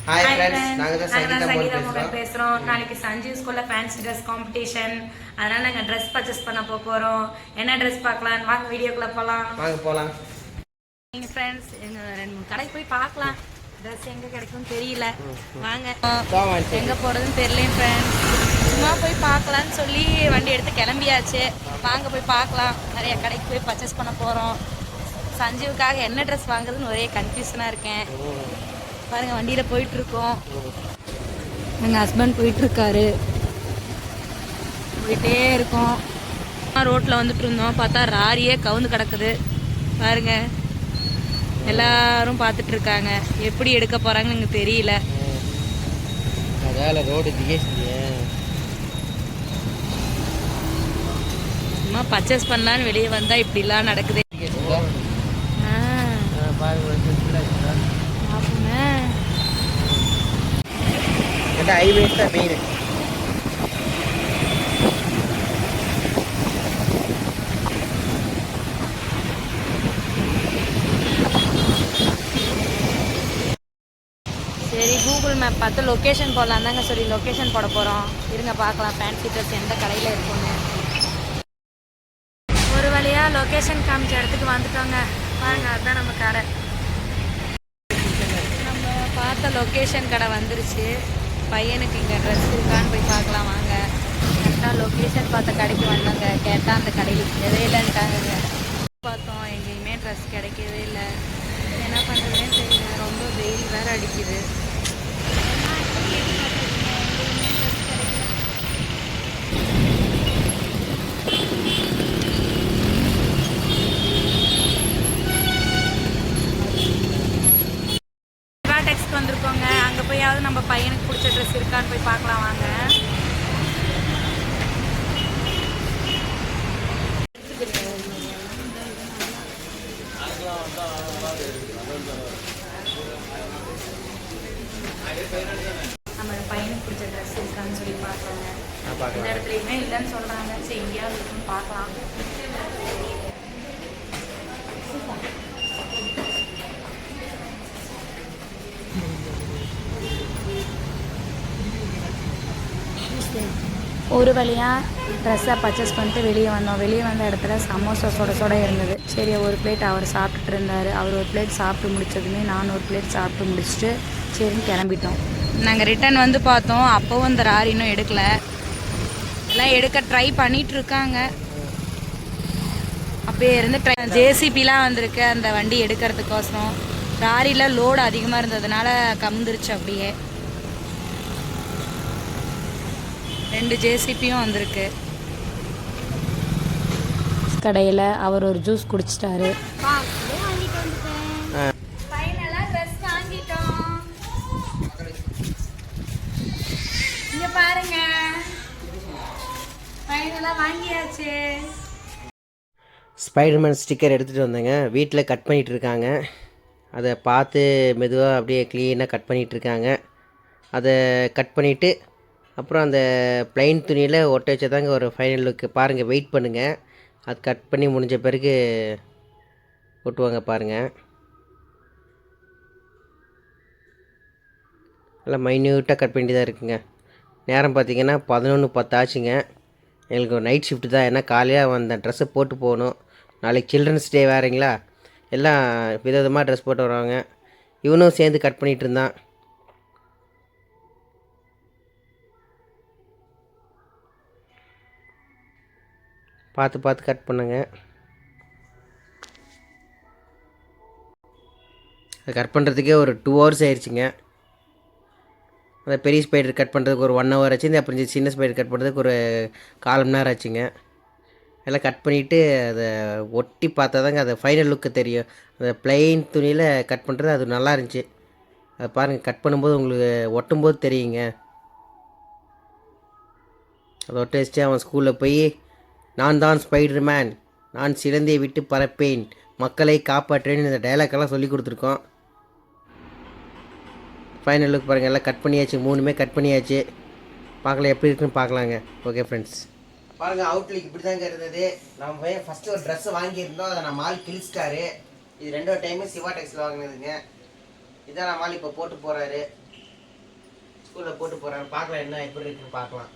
Hi friends, நாங்க தான் சங்கீதா பேசுறோம். நாளைக்கு சஞ்சீவ் ஸ்கூல்ல ஃபேன்சி Dress காம்படிஷன். அதனால நாங்க Dress பர்ச்சேஸ் பண்ண போறோம். என்ன Dress பார்க்கலாம்? வாங்க வீடியோக்குள்ள போலாம். வாங்க போலாம். நீங்க ஃப்ரெண்ட்ஸ் எங்க ரெண்டு மூணு கடைக்கு போய் பார்க்கலாம். Dress எங்க கிடைக்கும்னு தெரியல. வாங்க. எங்க போறதுன்னு தெரியல ஃப்ரெண்ட்ஸ். சும்மா போய் பார்க்கலாம்னு சொல்லி வண்டி எடுத்து கிளம்பியாச்சு. வாங்க போய் பார்க்கலாம். நிறைய கடைக்கு போய் பர்ச்சேஸ் பண்ண போறோம். சஞ்சீவுக்காக என்ன Dress வாங்குறதுன்னு ஒரே கன்ஃபியூஷனா இருக்கேன். பாருங்க வண்டியில போயிட்டு இருக்கோம். எங்க ஹஸ்பண்ட் போயிட்டு இருக்காரு. போயிட்டே இருக்கோம். ரோட்ல வந்துட்டு இருந்தோம். பார்த்தா ராரியே கவுந்து கிடக்குது. பாருங்க எல்லாரும் பார்த்துட்டு இருக்காங்க. எப்படி எடுக்க போறாங்கன்னு எனக்கு தெரியல. அதால ரோடு சும்மா பர்ச்சேஸ் பண்ணலான்னு வெளியே வந்தா இப்படிலாம் நடக்குது. ஹைவேஸ் தான் மெயின். சரி கூகுள் மேப் பார்த்து லொக்கேஷன் போடலாம் தாங்க சொல்லி லொக்கேஷன் போட போகிறோம். இருங்க பார்க்கலாம் ஃபேன்சி ட்ரெஸ் எந்த கடையில் இருக்குன்னு. ஒரு வழியாக லொக்கேஷன் காமிச்ச இடத்துக்கு வந்துட்டோங்க. பாருங்க அதுதான் நம்ம கடை. நம்ம பார்த்த லொக்கேஷன் கடை வந்துருச்சு. பையனுக்கு இங்கே ட்ரெஸ் இருக்கான்னு போய் பார்க்கலாம் வாங்க. கரெக்டாக லொக்கேஷன் பார்த்த கடைக்கு வந்தாங்க. கேட்டால் அந்த கடையில் கிடைக்கவே இல்லைன்ட்டாங்க. பார்த்தோம் எங்கேயுமே ட்ரெஸ் கிடைக்கவே இல்லை. என்ன பண்ணுறதுனே தெரியல. ரொம்ப வெயில் வேறு அடிக்குது. டெக்ஸ்ட் வந்திருக்கோங்க. அங்கே போயாவது நம்ம பையனுக்கு பிடிச்ச ட்ரெஸ் இருக்கான்னு போய் பார்க்கலாம் வாங்க. நம்ம பையனுக்கு பிடிச்ச ட்ரெஸ் இருக்கான்னு சொல்லி பார்க்கலாங்க. இந்த இடத்துலையுமே இல்லைன்னு சொல்கிறாங்க. சரி எங்கேயாவது இருக்குன்னு பார்க்கலாம். ஒரு வழியாக ட்ரெஸ்ஸை பர்ச்சேஸ் பண்ணிட்டு வெளியே வந்தோம். வெளியே வந்த இடத்துல சமோசா சுட இருந்தது. சரி ஒரு பிளேட் அவர் சாப்பிட்டுட்டு இருந்தார். அவர் ஒரு பிளேட் சாப்பிட்டு முடித்ததுமே நான் ஒரு பிளேட் சாப்பிட்டு முடிச்சுட்டு சரின்னு கிளம்பிட்டோம். நாங்கள் ரிட்டன் வந்து பார்த்தோம். அப்போவும் இந்த ராரி இன்னும் எடுக்கலை. எல்லாம் எடுக்க ட்ரை பண்ணிகிட்டு இருக்காங்க. அப்போயே இருந்து ஜேசிபிலாம் வந்திருக்கு அந்த வண்டி எடுக்கிறதுக்கோசரம். ராரியில் லோடு அதிகமாக இருந்ததுனால கமுந்துருச்சு. அப்படியே 2 ஜேசிபியும் வந்திருக்கு. கடையில் அவர் ஒரு ஜூஸ் குடிச்சிட்டாரு. இங்க பாருங்க ஃபைனலாக வாங்கியாச்சு. ஸ்பைடர்மேன் ஸ்டிக்கர் எடுத்துகிட்டு வந்தேங்க. வீட்டில் கட் பண்ணிகிட்டு இருக்காங்க. அதை பார்த்து மெதுவாக அப்படியே க்ளீனாக கட் பண்ணிகிட்டு இருக்காங்க. அதை கட் பண்ணிவிட்டு அப்புறம் அந்த ப்ளைன் துணியில் ஒட்ட வச்சதாங்க ஒரு ஃபைனல் லுக்கு. பாருங்கள் வெயிட் பண்ணுங்கள். அது கட் பண்ணி முடிஞ்ச பிறகு ஒட்டுவாங்க பாருங்கள். நல்லா மைன்யூட்டாக கட் பண்ணி தான் இருக்குங்க. நேரம் பார்த்திங்கன்னா 11:10 ஆச்சுங்க. எங்களுக்கு ஒரு நைட் ஷிஃப்ட்டு தான். ஏன்னா காலையாக அந்த ட்ரெஸ்ஸை போட்டு போகணும். நாளைக்கு சில்ட்ரன்ஸ் டே வேறுங்களா. எல்லாம் விதவிதமாக ட்ரெஸ் போட்டு வருவாங்க. இவனும் சேர்ந்து கட் பண்ணிகிட்டு இருந்தான். பார்த்து கட் பண்ணுங்க. அது கட் பண்ணுறதுக்கே ஒரு 2 ஹவர்ஸ் ஆயிடுச்சுங்க. அந்த பெரிய ஸ்பைடர் கட் பண்ணுறதுக்கு ஒரு 1 ஹவர் ஆச்சு. அப்புறம் சின்ன ஸ்பைடர் கட் பண்ணுறதுக்கு ஒரு 1/4 மணி நேரம் ஆச்சுங்க. எல்லாம் கட் பண்ணிவிட்டு அதை ஒட்டி பார்த்தா தாங்க அது ஃபைனல் லுக்கு தெரியும். அந்த ப்ளைன் துணியில் கட் பண்ணுறது அது நல்லா இருந்துச்சு. அதை பாருங்கள் கட் பண்ணும்போது உங்களுக்கு ஒட்டும்போது தெரியுங்க. அதை ஒட்ட வச்சு அவன் ஸ்கூலில் போய் நான் தான் ஸ்பைடர்மேன், நான் சிலந்தியை விட்டு பறப்பேன், மக்களை காப்பாற்றேன்னு இந்த டைலாக்கெல்லாம் சொல்லி கொடுத்துருக்கோம். ஃபைனல் லுக் பாருங்கள். எல்லாம் கட் பண்ணியாச்சு. 3மே கட் பண்ணியாச்சு. பார்க்கலாம் எப்படி இருக்குன்னு பார்க்கலாங்க. ஓகே ஃப்ரெண்ட்ஸ், பாருங்கள் அவுட்லுக் இப்படி தாங்க இருந்தது. நம்ம ஃபஸ்ட்டு ஒரு ட்ரெஸ்ஸை வாங்கியிருந்தோம். அதை நம்ம ஆள் கிழிச்சிட்டாரு. இது 2வது டைமு சிவா டெக்ஸில் வாங்கினதுங்க. இதான் நம்ம ஆள் இப்போ போட்டு போகிறாரு. ஸ்கூலில் போட்டு போகிறான்னு பார்க்கலாம், என்ன எப்படி இருக்குன்னு பார்க்கலாம்.